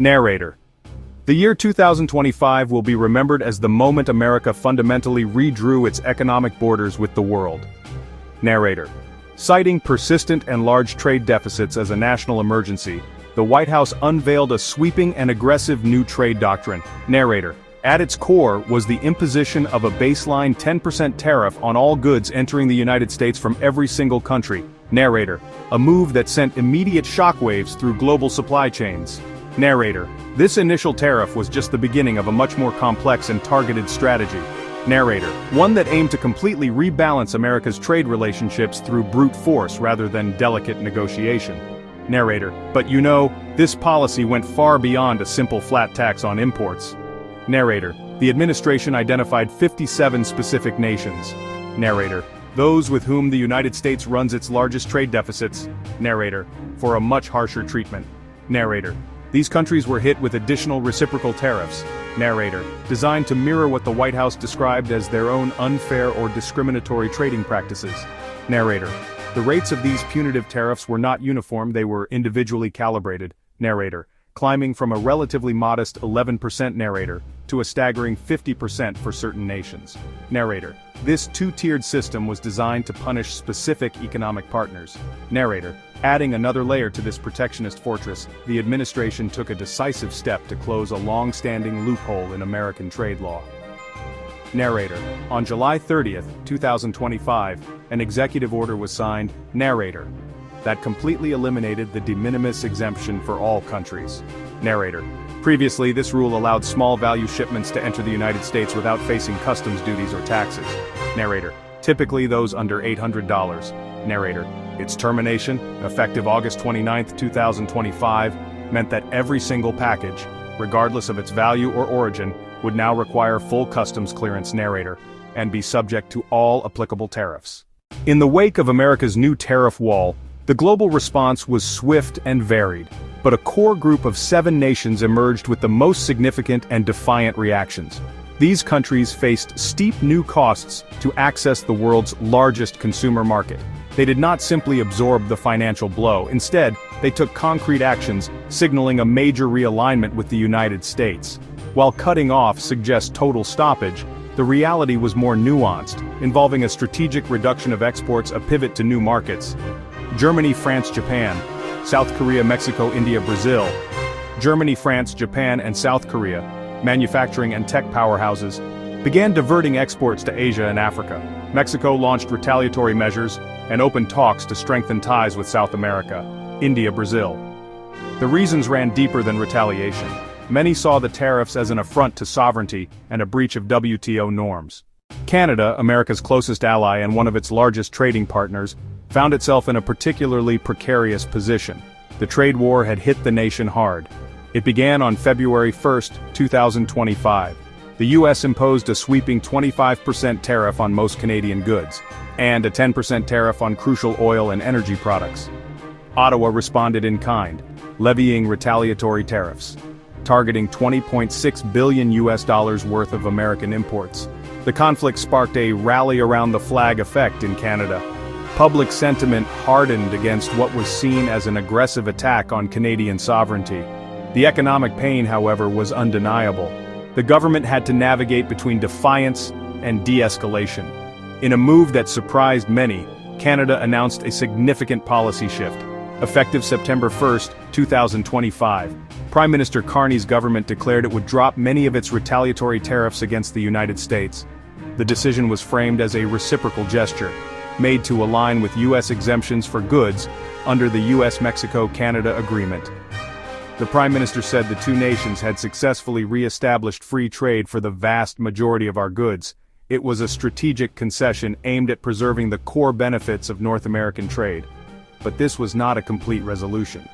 Narrator. The year 2025 will be remembered as the moment America fundamentally redrew its economic borders with the world. Narrator. Citing persistent and large trade deficits as a national emergency, the White House unveiled a sweeping and aggressive new trade doctrine. Narrator. At its core was the imposition of a baseline 10% tariff on all goods entering the United States from every single country. Narrator. A move that sent immediate shockwaves through global supply chains. Narrator. This initial tariff was just the beginning of a much more complex and targeted strategy. Narrator. One that aimed to completely rebalance America's trade relationships through brute force rather than delicate negotiation. Narrator. But you know, this policy went far beyond a simple flat tax on imports. Narrator. The administration identified 57 specific nations. Narrator. Those with whom the United States runs its largest trade deficits. Narrator. For a much harsher treatment. Narrator. These countries were hit with additional reciprocal tariffs. Narrator. Designed to mirror what the White House described as their own unfair or discriminatory trading practices. Narrator. The rates of these punitive tariffs were not uniform, they were individually calibrated. Narrator. Climbing from a relatively modest 11%. Narrator. To a staggering 50% for certain nations. Narrator. This two-tiered system was designed to punish specific economic partners. Narrator. Adding another layer to this protectionist fortress, the administration took a decisive step to close a long-standing loophole in American trade law. Narrator. On July 30, 2025, an executive order was signed, Narrator, that completely eliminated the de minimis exemption for all countries. Narrator. Previously, this rule allowed small-value shipments to enter the United States without facing customs duties or taxes. Narrator. Typically those under $800. Narrator. Its termination, effective August 29, 2025, meant that every single package, regardless of its value or origin, would now require full customs clearance. Narrator, and be subject to all applicable tariffs. In the wake of America's new tariff wall, the global response was swift and varied, but a core group of 7 nations emerged with the most significant and defiant reactions. These countries faced steep new costs to access the world's largest consumer market. They did not simply absorb the financial blow, instead, they took concrete actions, signaling a major realignment with the United States. While cutting off suggests total stoppage, the reality was more nuanced, involving a strategic reduction of exports, a pivot to new markets. Germany, France, Japan, South Korea, Mexico, India, Brazil. Germany, France, Japan, and South Korea, manufacturing and tech powerhouses, began diverting exports to Asia and Africa. Mexico launched retaliatory measures and opened talks to strengthen ties with South America, India, Brazil. The reasons ran deeper than retaliation. Many saw the tariffs as an affront to sovereignty and a breach of WTO norms. Canada, America's closest ally and one of its largest trading partners, found itself in a particularly precarious position. The trade war had hit the nation hard. It began on February 1, 2025. The U.S. imposed a sweeping 25% tariff on most Canadian goods, and a 10% tariff on crucial oil and energy products. Ottawa responded in kind, levying retaliatory tariffs, targeting $20.6 billion worth of American imports. The conflict sparked a rally-around-the-flag effect in Canada. Public sentiment hardened against what was seen as an aggressive attack on Canadian sovereignty. The economic pain, however, was undeniable. The government had to navigate between defiance and de-escalation. In a move that surprised many, Canada announced a significant policy shift. Effective September 1, 2025, Prime Minister Carney's government declared it would drop many of its retaliatory tariffs against the United States. The decision was framed as a reciprocal gesture, made to align with U.S. exemptions for goods under the U.S.-Mexico-Canada Agreement. The Prime Minister said the two nations had successfully re-established free trade for the vast majority of our goods. It was a strategic concession aimed at preserving the core benefits of North American trade. But this was not a complete resolution.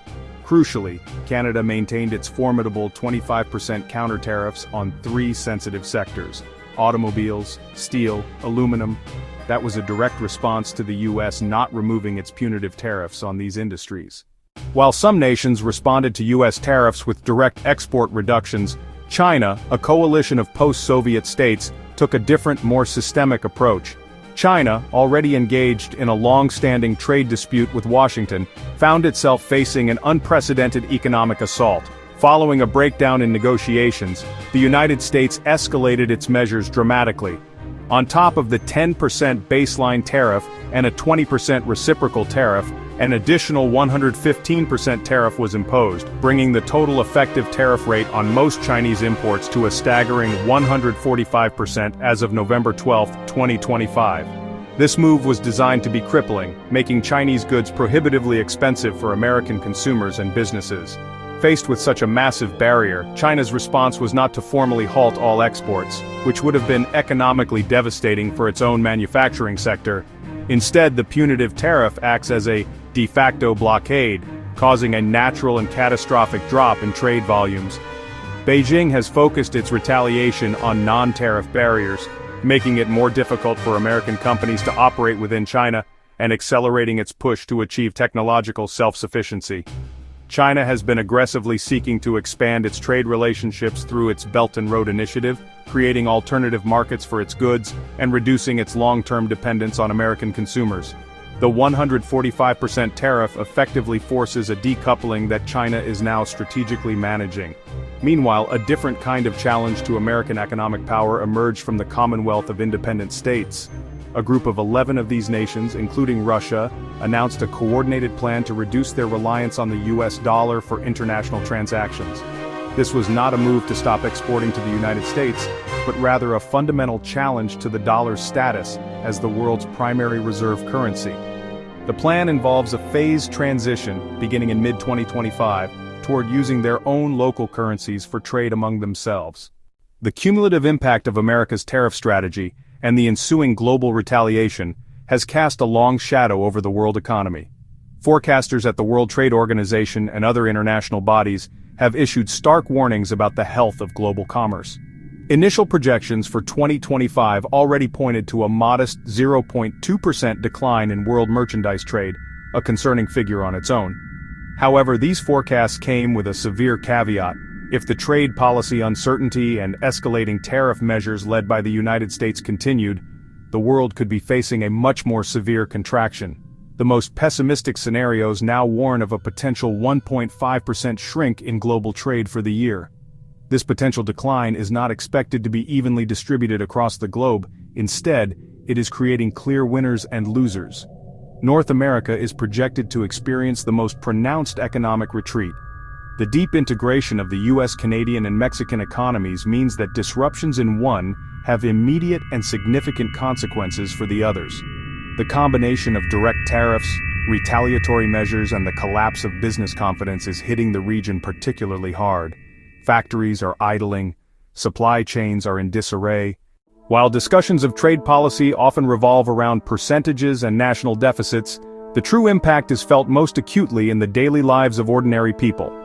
Crucially, Canada maintained its formidable 25% counter tariffs on 3 sensitive sectors: automobiles, steel, aluminum. That was a direct response to the U.S. not removing its punitive tariffs on these industries. While some nations responded to U.S. tariffs with direct export reductions, China, a coalition of post-Soviet states, took a different, more systemic approach. China, already engaged in a long-standing trade dispute with Washington, found itself facing an unprecedented economic assault. Following a breakdown in negotiations, the United States escalated its measures dramatically. On top of the 10% baseline tariff and a 20% reciprocal tariff, an additional 115% tariff was imposed, bringing the total effective tariff rate on most Chinese imports to a staggering 145% as of November 12, 2025. This move was designed to be crippling, making Chinese goods prohibitively expensive for American consumers and businesses. Faced with such a massive barrier, China's response was not to formally halt all exports, which would have been economically devastating for its own manufacturing sector. Instead, the punitive tariff acts as a de facto blockade, causing a natural and catastrophic drop in trade volumes. Beijing has focused its retaliation on non-tariff barriers, making it more difficult for American companies to operate within China and accelerating its push to achieve technological self-sufficiency. China has been aggressively seeking to expand its trade relationships through its Belt and Road Initiative, creating alternative markets for its goods and reducing its long-term dependence on American consumers. The 145% tariff effectively forces a decoupling that China is now strategically managing. Meanwhile, a different kind of challenge to American economic power emerged from the Commonwealth of Independent States. A group of 11 of these nations, including Russia, announced a coordinated plan to reduce their reliance on the U.S. dollar for international transactions. This was not a move to stop exporting to the United States, but rather a fundamental challenge to the dollar's status as the world's primary reserve currency. The plan involves a phased transition, beginning in mid-2025, toward using their own local currencies for trade among themselves. The cumulative impact of America's tariff strategy and the ensuing global retaliation has cast a long shadow over the world economy. Forecasters at the World Trade Organization and other international bodies have issued stark warnings about the health of global commerce. Initial projections for 2025 already pointed to a modest 0.2% decline in world merchandise trade, a concerning figure on its own. However, these forecasts came with a severe caveat. If the trade policy uncertainty and escalating tariff measures led by the United States continued, the world could be facing a much more severe contraction. The most pessimistic scenarios now warn of a potential 1.5% shrink in global trade for the year. This potential decline is not expected to be evenly distributed across the globe. Instead, it is creating clear winners and losers. North America is projected to experience the most pronounced economic retreat. The deep integration of the U.S. Canadian and Mexican economies means that disruptions in one have immediate and significant consequences for the others. The combination of direct tariffs, retaliatory measures, and the collapse of business confidence is hitting the region particularly hard. Factories are idling, supply chains are in disarray. While discussions of trade policy often revolve around percentages and national deficits, the true impact is felt most acutely in the daily lives of ordinary people.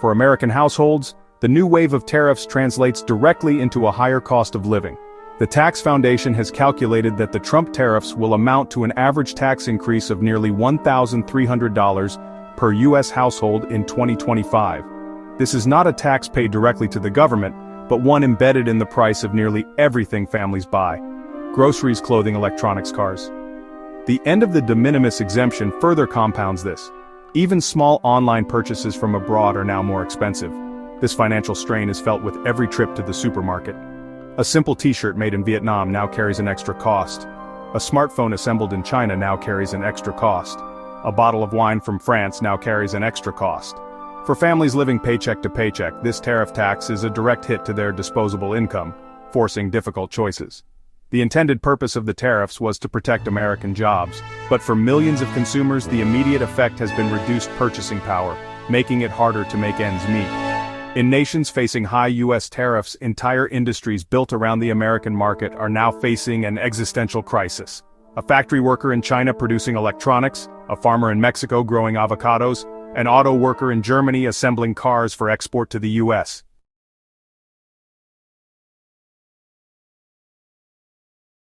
For American households, the new wave of tariffs translates directly into a higher cost of living. The Tax Foundation has calculated that the Trump tariffs will amount to an average tax increase of nearly $1,300 per U.S. household in 2025. This is not a tax paid directly to the government, but one embedded in the price of nearly everything families buy: groceries, clothing, electronics, cars. The end of the de minimis exemption further compounds this. Even small online purchases from abroad are now more expensive. This financial strain is felt with every trip to the supermarket. A simple t-shirt made in Vietnam now carries an extra cost. A smartphone assembled in China now carries an extra cost. A bottle of wine from France now carries an extra cost. For families living paycheck to paycheck, this tariff tax is a direct hit to their disposable income, forcing difficult choices. The intended purpose of the tariffs was to protect American jobs, but for millions of consumers, the immediate effect has been reduced purchasing power, making it harder to make ends meet. In nations facing high U.S. tariffs, entire industries built around the American market are now facing an existential crisis. A factory worker in China producing electronics, a farmer in Mexico growing avocados, an auto worker in Germany assembling cars for export to the U.S.